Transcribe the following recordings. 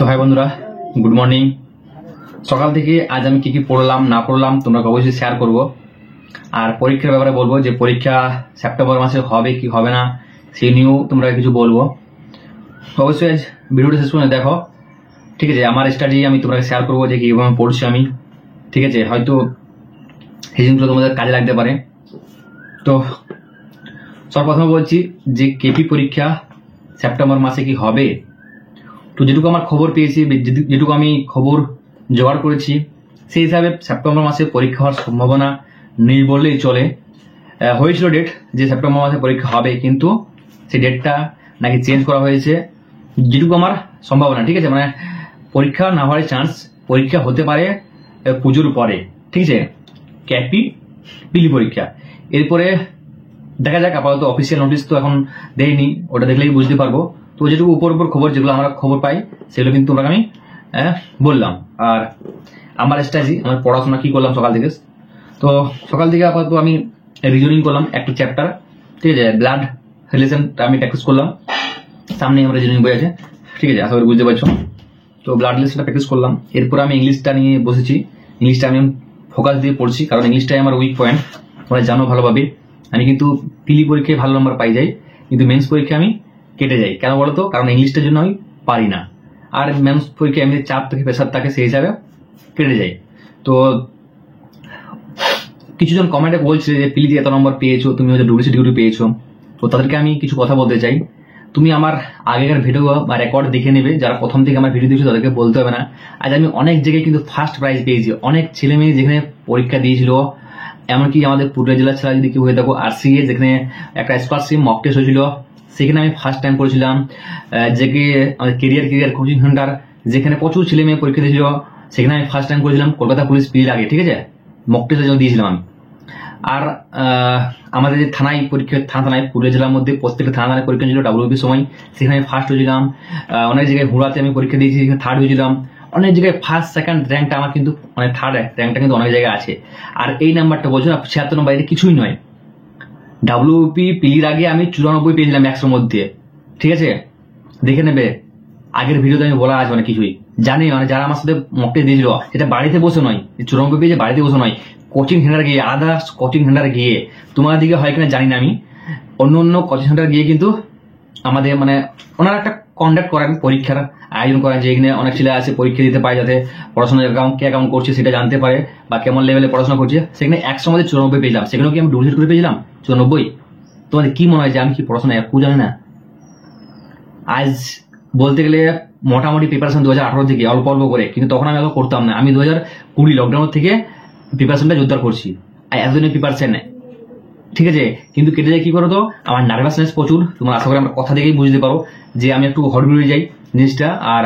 তো হাই বন্ধুরা, good morning. সকাল থেকে আজ আমি কি পড়লাম না পড়লাম তোমরা অবশ্যই শেয়ার করব। আর পরীক্ষার ব্যাপারে বলবো যে পরীক্ষা সেপ্টেম্বর মাসে হবে কি হবে না সেই নিয়েও তোমরা কিছু বলবো। অবশ্যই আজ ভিডিওটা শেষ করে দেখো, ঠিক আছে। আমার স্টাডি আমি তোমাকে শেয়ার করবো যে কিভাবে পড়ছি আমি, ঠিক আছে। হয়তো এই জিনিসগুলো তোমাদের কাজে লাগতে পারে। তো সর্বপ্রথমে বলছি যে কেপি পরীক্ষা সেপ্টেম্বর মাসে কি হবে। তো যেটুকু আমার খবর পেয়েছি, যেটুকু আমি খবর জোগাড় করেছি, সেই হিসাবে সেপ্টেম্বর মাসে পরীক্ষা হওয়ার সম্ভাবনা নেই বললেই চলে। হয়েছিল ডেট যে সেপ্টেম্বর মাসে পরীক্ষা হবে, কিন্তু সেই ডেটটা নাকি চেঞ্জ করা হয়েছে। যেটুকু আমার সম্ভাবনা, ঠিক আছে, মানে পরীক্ষা না হওয়ার চান্স, পরীক্ষা হতে পারে পুজোর পরে, ঠিক আছে। ক্যাপি পিলি পরীক্ষা, এরপরে দেখা যাক। আপাতত অফিসিয়াল নোটিশ তো এখন দেয়নি, ওটা দেখলেই বুঝতে পারবো। তো যেটুকু উপর উপর খবর, যেগুলো আমরা খবর পাই সেগুলো কিন্তু তোমাকে আমি বললাম। আর আমার স্ট্র্যাটেজি, আমার পড়াশোনা কি করলাম সকাল থেকে। তো সকাল থেকে আপাতত আমি রিজনিং করলাম একটা চ্যাপ্টার, ঠিক আছে। ব্লাড রিলেশনটা আমি প্র্যাকটিস করলাম, সামনে আমার রিজনিং বই আছে, ঠিক আছে, আশা করি বুঝতে পারছো। তো ব্লাড রিলেশনটা প্র্যাকটিস করলাম। এরপর আমি ইংলিশটা নিয়ে বসেছি। ইংলিশটা আমি ফোকাস দিয়ে পড়ছি, কারণ ইংলিশটাই আমার উইক পয়েন্ট, তোমরা জানো ভালোভাবে। আমি কিন্তু পিলি পরীক্ষায় ভালো নাম্বার পাই যাই, কিন্তু মেন্স পরীক্ষায় আমি কেটে যাই। কেন বলো তো? কারণ ইংলিশটার জন্য আমি পারি না। আর মেন্স পরীক্ষায় এমনি চাপ থেকে প্রেশার থাকে, সেই হিসাবে কেটে যাই। তো কিছুজন কমেন্টে বলছে যে পিলিতে এত নম্বর পেয়েছো, তুমি হয়তো ডুপ্লিসিটি ডিউটি পেয়েছো। তো তাদেরকে আমি কিছু কথা বলতে চাই। তুমি আমার আগেকার ভিডিও বা রেকর্ড দেখে নেবে, যারা প্রথম থেকে আমার ভিডিও দিয়েছো তাদেরকে বলতে হবে না। আজ আমি অনেক জায়গায় কিন্তু ফার্স্ট প্রাইজ পেয়েছি। অনেক ছেলে মেয়ে যেখানে পরীক্ষা দিয়েছিল, এমনকি আমাদের পুরুলিয়া জেলার ছাড়া যদি কেউ হয়ে থাকো আরসিএ, যেখানে একটা স্কলারশিপ মক টেস্ট হয়েছিল, সেখানে আমি ফার্স্ট টাইম করেছিলাম। যে কি আমাদের কেরিয়ার কোচিং সেন্টার, যেখানে প্রচুর ছেলে মেয়ে পরীক্ষা দিয়েছিল, সেখানে আমি ফার্স্ট টাইম করেছিলাম। কলকাতা পুলিশ পিলির আগে, ঠিক আছে, মক টেস্টের জন্য দিয়েছিলাম আমি। আর আমাদের যে থানায় পরীক্ষা, থানায় পুরুলিয়া জেলার মধ্যে প্রত্যেকটা থানায় পরীক্ষা ছিল ডাব্লিউবির সময়, সেখানে আমি ফার্স্ট হয়েছিলাম। অনেক জায়গায় হুড়াতে আমি পরীক্ষা দিয়েছি, সেখানে থার্ড হয়েছিলাম। অনেক জায়গায় ফার্স্ট সেকেন্ড র্যাঙ্কটা আমার কিন্তু, মানে থার্ড র্যাঙ্কটা কিন্তু অনেক জায়গায় আছে। আর এই নাম্বারটা বলছো না 76 নম্বর, এটা কিছুই নয়। ডাব্লিউপি পিলির আগে আমি 94 পেয়েছিলাম 100 মধ্যে, ঠিক আছে, দেখে নেবে। আগের ভিডিওতে আমি বলা আছে অনেক কিছুই জানি। মানে যারা আমার সাথে মক টেস্ট দিয়েছিল, সেটা বাড়িতে বসে নয়, 94 পেয়েছে বাড়িতে বসে নয়, কোচিং সেন্টার গিয়ে, আলাদা কোচিং সেন্টার গিয়ে। তোমার দিকে হয় কিনা জানি না আমি, অন্য কোচিং সেন্টার গিয়ে কিন্তু আমাদের মানে ওনারা একটা কন্ডাক্ট করেন, পরীক্ষার আয়োজন করেন, যে এখানে অনেক ছেলে আছে পরীক্ষা দিতে পারে, যাতে পড়াশোনা কেমন করছে সেটা জানতে পারে, বা কেমন লেভেলে পড়াশোনা করছে। সেখানে 100 মধ্যে 94 পেয়েছিলাম। সেখানেও কি আমি ডুপ্লিকেট করে পেয়েছিলাম 94? তোমাদের কি মনে হয় যে আমি কি পড়াশোনা একটু জানি না? আজ বলতে গেলে মোটামুটি প্রিপারেশন 2018 থেকে অল্প অল্প করে, কিন্তু তখন আমি অত করতাম না। আমি 2020 লকডাউন থেকে প্রিপারেশনটা জোরদার করছি, আর এতদিনের প্রিপারেশন নেই, ঠিক আছে। কিন্তু কেটে যায় কি করো তো, আমার নার্ভাসনেস প্রচুর। তোমরা আশা করি আমার কথা দেখেই বুঝতে পারো যে আমি একটু হড়বড়ে যাই জিনিসটা। আর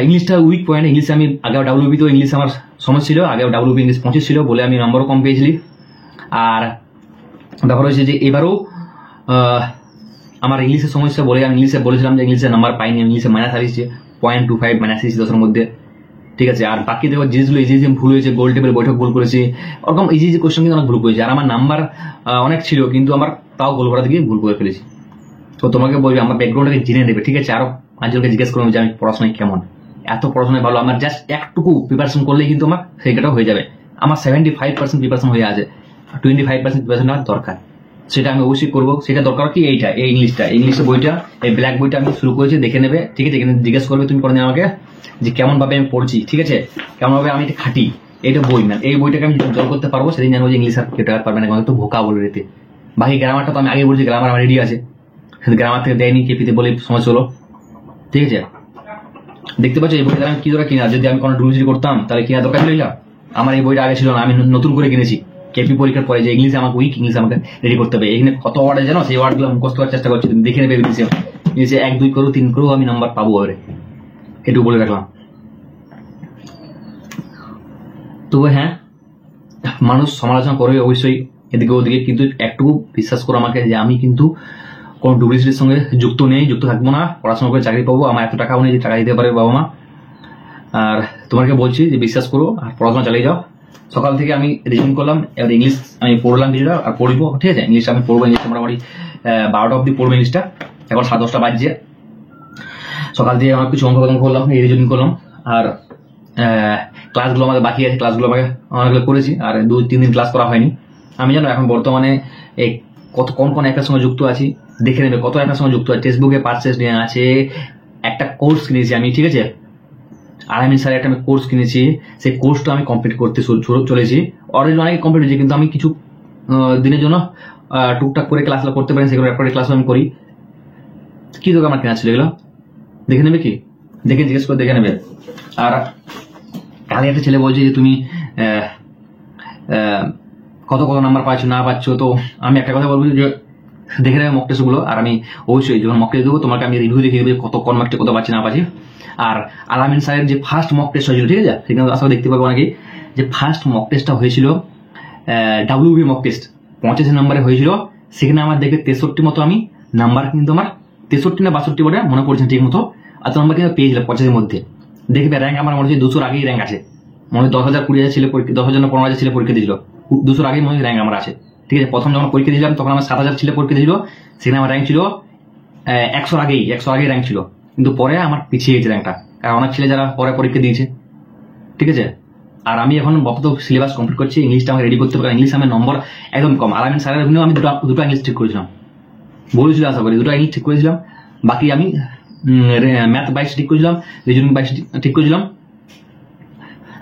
ইংলিশটা উইক পয়েন্ট। ইংলিশে আমি আগেও ডাব্লিউবি তো ইংলিশ আমার সমস্যা ছিল, আগেও ডাব্লিউবি ইংলিশ 25 ছিল বলে আমি নম্বরও কম পেয়েছিলি। আর ব্যাপার হয়েছে যে এবারও আমার ইংলিশের সমস্যা বলে আমি ইংলিশে বলেছিলাম যে ইংলিশে নাম্বার পাইনি, ইংলিশে মাইনাস আসছে 0.25 মাইনাস আসছে 10-এর মধ্যে, ঠিক আছে। আর বাকি দেখো জিনিসগুলো ইজি ভুল হয়েছে, গোল টেবিল বৈঠক ভুল করেছি, ওরকম ইজি কোয়েশ্চেন কিন্তু অনেক ভুল করেছি। আর আমার নাম্বার অনেক ছিল, কিন্তু আমার তাও গোল করা থেকে ভুল করে ফেলেছি। তো তোমাকে বলবি আমার ব্যাকগ্রাউন্ডটাকে জেনে নেবে, ঠিক আছে। আরো পাঁচজনকে জিজ্ঞেস করবো যে আমি পড়াশোনায় কেমন, এত পড়াশোনায় ভালো। আমার জাস্ট একটুকু প্রিপারেশন করলেই কিন্তু আমার সেইটাও হয়ে যাবে। আমার 75% প্রিপারেশন হয়ে আছে, 25% প্রিপারেশন আমার দরকার, সেটা আমি অবশ্যই করবো। সেটা দরকার কি এইটা, এই ইংলিশের বইটা, এই ব্ল্যাক বইটা আমি শুরু করেছি, দেখে নেবে, ঠিক আছে। এখানে জিজ্ঞেস করবে তুমি কোনদিন আমাকে যে কেমন ভাবে আমি পড়ছি, ঠিক আছে, কেমন ভাবে আমি এটা খাটি। এইটা বই না, এই বইটাকে আমি জল করতে পারবো, সেদিন জানবো যে ইংলিশ আর কেটে পারবে না, তো ভোকা বলে রেতে। বাকি গ্রামারটা তো আমি আগে বলছি, গ্রামার আমার রেডি আছে, গ্রামার থেকে দেয়নি, কেপিতে বলে সমস্যা হলো, ঠিক আছে। দেখতে পাচ্ছ এই বইটা আমি কি দরকার কিনা, যদি আমি কোনো ডুপ্লিসিটি করতাম তাহলে কিনা দরকার ছিল। আমার এই বইটা আগে ছিল না, আমি নতুন করে কিনেছি কেপি পরীক্ষার পরে, যে ইংলিশে আমাকে উইক, ইংলিশ আমাকে রেডি করতে হবে। এখানে কত ওয়ার্ড জানো, সেই ওয়ার্ডগুলো মুখস্থ করার চেষ্টা করছি, তুমি দেখে নেবে। ইংলিশে 1, 2 করো, 3 করো, আমি নাম্বার পাবো এবারে, এটুকু বলে রাখলাম। তবে হ্যাঁ, মানুষ সমালোচনা করবে অবশ্যই এদিকে ওদিকে, কিন্তু একটুকু বিশ্বাস করো আমাকে যে আমি কিন্তু কোনো ডুপ্লিসিটির সঙ্গে যুক্ত নেই, যুক্ত থাকবো না। পড়াশোনা করে চাকরি পাবো, আমার এত টাকাও নেই যে টাকা দিতে পারে বাবা মা। আর তোমাকে বলছি যে বিশ্বাস করো আর পড়াশোনা চালিয়ে যাও। সকাল থেকে আমি রিভিশন করলাম, এবার ইংলিশ আমি পড়লাম কিছুটা, আর পড়বো, ঠিক আছে। ইংলিশটা আমি পড়বো, ইংলিশটা মোটামুটি 12টা অব্দি পড়বো ইংলিশটা। এখন 10:30 বাজছে। সকাল দিয়ে অনেক কিছু অঙ্ক করলাম, এই রিজনিং করলাম, আর ক্লাসগুলো আমাদের বাকি আছে, ক্লাসগুলো আমাকে অনেকগুলো করেছি, আর 2-3 দিন ক্লাস করা হয়নি। আমি জানো এখন বর্তমানে এই কত কোন অ্যাপের সঙ্গে যুক্ত আছি দেখে নেবে, কত অ্যাপের সঙ্গে যুক্ত আছে। টেক্সটবুকে পারচেস নিয়ে আছে, একটা কোর্স কিনেছি আমি, ঠিক আছে, আলামিন স্যারের একটা আমি কোর্স কিনেছি, সেই কোর্সটা আমি কমপ্লিট করতে চলেছি। অলরেডি অনেক কমপ্লিট হয়েছে, কিন্তু আমি কিছু দিনের জন্য টুকটাক করে ক্লাসগুলো করতে পারি, সেগুলো একটা ক্লাস আমি করি। কি দোকান আমার কেনা ছিল এগুলো দেখে নেবে, কি দেখে জিজ্ঞেস করে দেখে নেবে। আর কালে একটা ছেলে বলছে যে তুমি কত নাম্বার পাচ্ছ না পাচ্ছ, তো আমি একটা কথা বলবো যে দেখে নেবে মক টেস্টগুলো, আর আমি অবশ্যই যখন মক টেস্ট দেবো তোমাকে আমি রিভিউ দেখিয়ে দেবো কোন মার্কটা কত পাচ্ছি না পাচ্ছি। আর আলামিন স্যারের যে ফার্স্ট মক টেস্ট হয়েছিল, ঠিক আছে, সেখানে আসলে দেখতে পাবো অনেকেই যে ফার্স্ট মক টেস্টটা হয়েছিল WB মক টেস্ট 85 নম্বরে হয়েছিল। সেখানে আমার দেখে 63 মতো আমি নাম্বার, কিন্তু আমার 63 না 62 বলে মনে পড়ছে ঠিক মতো, আর তো নাম্বার কিন্তু পেয়েছিলাম 85-এর মধ্যে। দেখবে র্যাঙ্ক আমার মনে হচ্ছে 200-র আগেই র্যাঙ্ক আছে, মনে হয় 10,000-20,000 ছেলে 10,000 না 15,000 ছেলে পরীক্ষা দিয়েছিল, 200-র আগেই মনে হয় র্যাঙ্ক আমার আছে, ঠিক আছে। প্রথম যখন পরীক্ষা দিয়েছিলাম তখন আমার 7,000 ছেলে পরীক্ষা দিয়েছিল, সেখানে আমার র্যাঙ্ক ছিল 100-র আগেই র্যাঙ্ক ছিল, কিন্তু পরে আমার পিছিয়ে গেছে র্যাঙ্কটা, কারণ অনেক ছেলে যারা পরে পরীক্ষা দিয়েছে, ঠিক আছে। আর আমি এখন বক্ত সিলেবাস কমপ্লিট করছি, ইংলিশটা আমাকে রেডি করতে হবে, কারণ ইংলিশ আমার নম্বর একদম কম। আলামিন স্যারের জন্য আমি দুটো ইংলিশ ঠিক করেছিলাম, বলেছিল আশা করি, দুটো ইংলিশ ঠিক করেছিলাম, বাকি আমি ম্যাথ 22 ঠিক করেছিলাম, রিজনিং 22 ঠিক করেছিলাম,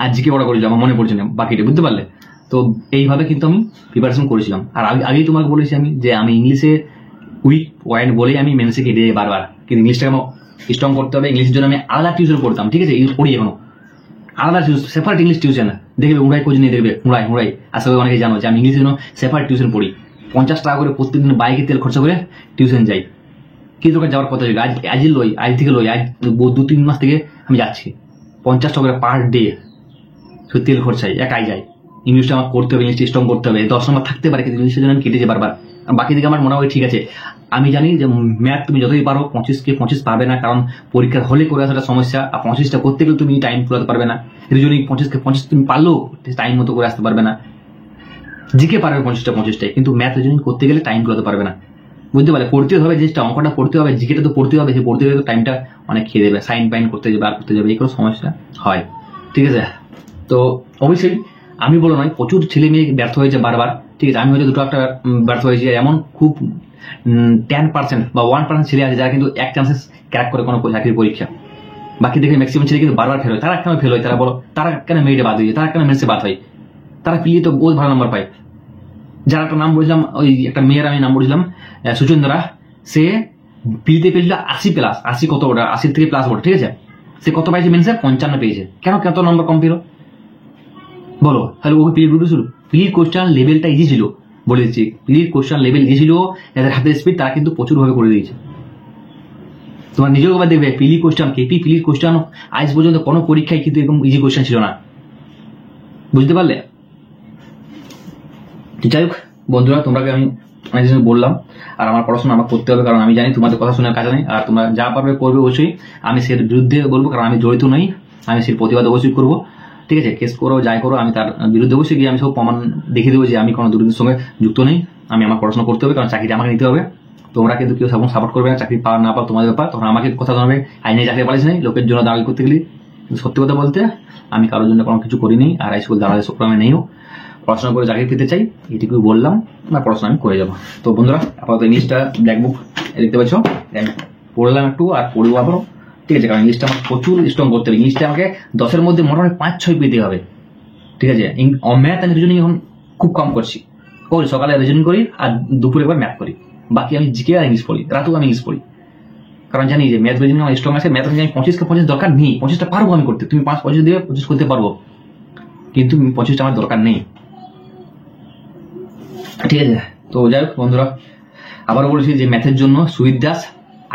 আর জিকে বড় করেছিলাম, আমার মনে পড়ছে না বাকিটা, বুঝতে পারলে। তো এইভাবে কিন্তু আমি প্রিপারেশন করেছিলাম। আর আগেই তোমাকে বলেছি আমি যে আমি ইংলিশে উইক পয়েন্ট বলেই আমি মেন্সে কেটে যাই বারবার, কিন্তু ইংলিশটাকে আমার স্ট্রং করতে হবে। ইংলিশের জন্য আমি আলাদা টিউশন পড়তাম, ঠিক আছে, পড়ি এখনো আলাদা টিউশন, সেপারেট ইংলিশ টিউশন। দেখবে উড়াই কোচ নিয়ে দেখবে, হুড়াই আসলে অনেকে জানো যে আমি ইংলিশের জন্য সেপারেট টিউশন পড়ি, 50 টাকা করে প্রত্যেকদিন বাইকে তেল খরচা করে টিউশন যাই। কি দোকান যাওয়ার কথা ছিল, আজ থেকে লই, আজ 2-3 মাস থেকে আমি যাচ্ছি, 50 টাকা করে পার ডে তেল খরচাই, একাই যাই। ইংলিশটা আমার করতে হবে, ইংলিশটা স্ট্রং করতে হবে, 10 নম্বর থাকতে পারে, কিন্তু ইংলিশের জন্য আমি কেটে যাই বারবার। বাকি দিকে আমার মনে হয় ঠিক আছে। আমি জানি যে ম্যাথ তুমি যতই পারো 25-কে 25 পাবে না, কারণ পরীক্ষার হলে করে আসাটা সমস্যা, আর 25টা করতে গেলে তুমি টাইম কুলাতে পারবে না। রিজনিং 25-কে 25 তুমি পারলেও টাইম মতো করে আসতে পারবে না। জিকে পারবে 25টাই, কিন্তু ম্যাথ রিজনিং করতে গেলে টাইম কুলাতে পারবে না, বুঝতে পারলে। পড়তে হবে, জিনিসটা অঙ্কটা পড়তে হবে, জিকেটা তো পড়তে হবে, সে পড়তে গেলে তো টাইমটা অনেক খেয়ে দেবে, সাইন পাইন করতে যাবে, আর করতে যাবে, এইগুলো সমস্যা হয়, ঠিক আছে। তো অবশ্যই আমি বলো নয়, প্রচুর ছেলে মেয়ে ব্যর্থ হয়েছে বারবার, ঠিক আছে। আমি হয়তো দুটো একটা ব্যর্থ হয়েছি, এমন খুব 10% বা 1% ছেলে আছে যারা কিন্তু এক চান্সে ক্র্যাক করে কোনো চাকরির পরীক্ষা। বাকি দেখে ম্যাক্সিমাম ছেলে কিন্তু বারবার ফেল হয়। তারা কেন ফেল হয়, তারা বলো, তারা কেন মেরিটে বাদ হয়ে যায়, তারা কেন মেরিটে বাদ হয়, তারা পিলিয়ে তো বহুত ভালো নাম্বার পায়। যার একটা নাম বলছিলাম, ওই একটা মেয়ের আমি নাম বলছিলাম সুচন্দ্রা, সে পিলিতে পেয়েছিল 80+, 80 কত ওটা, 80 থেকে প্লাস ওটা, ঠিক আছে। সে কত পাইছে মেন্সে 55 পেয়েছে, কেন কত নম্বর কম পেল বলো। তাহলে ওকে পিলির কোশ্চেন লেভেলটা ইজি ছিল, বলে দিচ্ছি, পিলির কোশ্চেন লেভেল ইজি ছিল, যাদের হাতের স্পিড তারা কিন্তু প্রচুর ভাবে করে দিয়েছে। তোমার নিজেও একবার দেখবে পিলি কোশ্চেন, কেপি পিলির কোশ্চেন আজ পর্যন্ত কোনো পরীক্ষায় কিন্তু এরকম ইজি কোশ্চেন ছিল না, বুঝতে পারলে। যাই হোক বন্ধুরা, তোমরাকে আমি অনেক জিনিস বললাম, আর আমার পড়াশোনা আমার করতে হবে, কারণ আমি জানি তোমাদের কথা শোনার কাজ নেই, আর তোমরা যা পারবে করবে অবশ্যই। আমি সের বিরুদ্ধে বলবো, কারণ আমি জড়িত নই, আমি সের প্রতিবাদ অবশ্যই করবো, ঠিক আছে। কেস করো, যাই করো, আমি তার বিরুদ্ধে অবশ্যই গিয়ে আমি সব প্রমাণ দেখিয়ে দেবো যে আমি কোনো দুর্নীতির সঙ্গে যুক্ত নেই। আমি আমার পড়াশোনা করতে হবে, কারণ চাকরিটা আমাকে নিতে হবে। তোমরা কিন্তু কেউ সাপোর্ট করবে না, চাকরি পাওয়া না পাওয়া তোমাদের ব্যাপার, তখন আমাকে কথা জানাবে আইনে চাকরি পালিস নেই, লোকের জন্য দাঁড়াই করতে গেলে। সত্যি কথা বলতে আমি কারোর জন্য কোনো কিছু করিনি, আর এই স্কুল দাঁড়ালে সব আমি নেইও, পড়াশোনা করে চাকরি পেতে চাই, এটুকু বললাম, না পড়াশোনা আমি করে যাবো। তো বন্ধুরা, আপাতত ইংলিশটা ব্ল্যাক বুক দেখতে পাচ্ছ, পড়লাম একটু, আর পড়বো আবারও, ঠিক আছে। কারণ ইংলিশটা আমাকে প্রচুর স্ট্রং করতে হবে, ইংলিশটা আমাকে 10-এর মধ্যে মোটামুটি 5-6 পেতে হবে, ঠিক আছে। ম্যাথ আমি রিজনিং এখন খুব কম করছি, সকালে রিজনিং করি আর দুপুরে একবার ম্যাথ করি, বাকি আমি জিকে আর ইংলিশ পড়ি, রাতেও আমি ইংলিশ পড়ি, কারণ জানি যে ম্যাথ রিজনিং আমার স্ট্রং আছে। ম্যাথ রিজনিং 25-কে 25 দরকার নেই, 25টা পারবো আমি করতে, তুমি 5-25 দিয়ে 25 করতে পারবো, কিন্তু 25টা আমার দরকার নেই, ঠিক আছে। তো যাই হোক বন্ধুরা, আবারও বলছি যে ম্যাথের জন্য সুবিদ দাস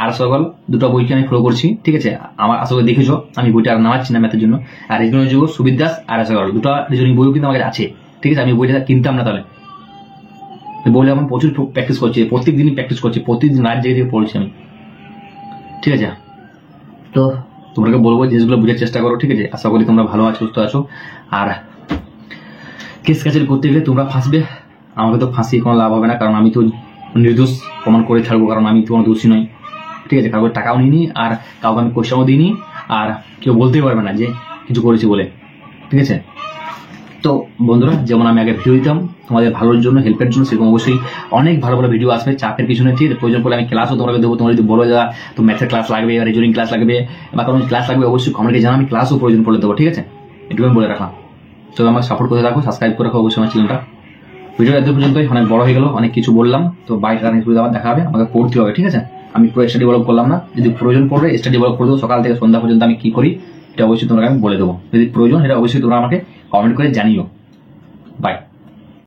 আর সকল দুটো বইকে আমি ফলো করছি, ঠিক আছে। আমার আসলে দেখেছো আমি বইটা আর নামাচ্ছি না ম্যাথের জন্য, আর রিজনিং যুগ সুবিদ দাস আর সকল দুটো রিজনিং বইও কিন্তু আমার কাছে আছে, ঠিক আছে। আমি বইটা কিনতাম না, তাহলে বলে আমি প্রচুর প্র্যাকটিস করছি, প্রত্যেক দিনই প্র্যাকটিস করছি, প্রতিদিন রাত জেগে থেকে পড়ছি আমি, ঠিক আছে। তো তোমাকে বলবো জিনিসগুলো বোঝার চেষ্টা করো, ঠিক আছে। আশা করি তোমরা ভালো আছো, সুস্থ আছো। আর কেস কাছারি করতে গেলে তোমরা ফাঁসবে, আমাকে তো ফাঁসিয়ে কোনো লাভ হবে না, কারণ আমি তো নির্দোষ প্রমাণ করে ছাড়বো, কারণ আমি তো কোনো দোষী নই, ঠিক আছে, কাউকে টাকাও নিইনি আর কাউকে আমি কোশ্চেনও দিইনি, আর কেউ বলতেই পারবে না যে কিছু করেছি বলে। ঠিক আছে, তো বন্ধুরা যেমন আমি আগে ভিডিও দিতাম তোমাদের ভালোর জন্য, হেল্পের জন্য, সেরকম অবশ্যই অনেক ভালো ভালো ভিডিও আসবে, চাপের কিছু নেই। ঠিক আছে, প্রয়োজন পড়লে আমি ক্লাসও তোমাকে দেবো। তোমরা যদি বলো যা তো ম্যাথের ক্লাস লাগবে, রিজনিং ক্লাস লাগবে, বা কোনো ক্লাস লাগবে, অবশ্যই কমেন্টে জানা, আমি ক্লাসও প্রয়োজন পড়লে দেবো। ঠিক আছে, এটুকু আমি বলে রাখলাম। তো আমার সাপোর্ট করতে থাকো, সাবস্ক্রাইব করে রাখো অবশ্যই আমার চ্যানেলটা। ভিডিও এত পর্যন্তই, অনেক বড় হয়ে গেল, অনেক কিছু বললাম। তো বাইরে আবার দেখা হবে, আমাকে পড়তে হবে। ঠিক আছে, আমি পুরো স্টাডি ডেভেলপ করলাম না, যদি প্রয়োজন পড়বে স্টাডি ডেভেলপ করে দেবো। সকাল থেকে সন্ধ্যা পর্যন্ত আমি কি করি এটা অবশ্যই তোমাকে আমি বলে দেবো। যদি প্রয়োজন এটা অবশ্যই তোমরা আমাকে কমেন্ট করে জানিও। বাই।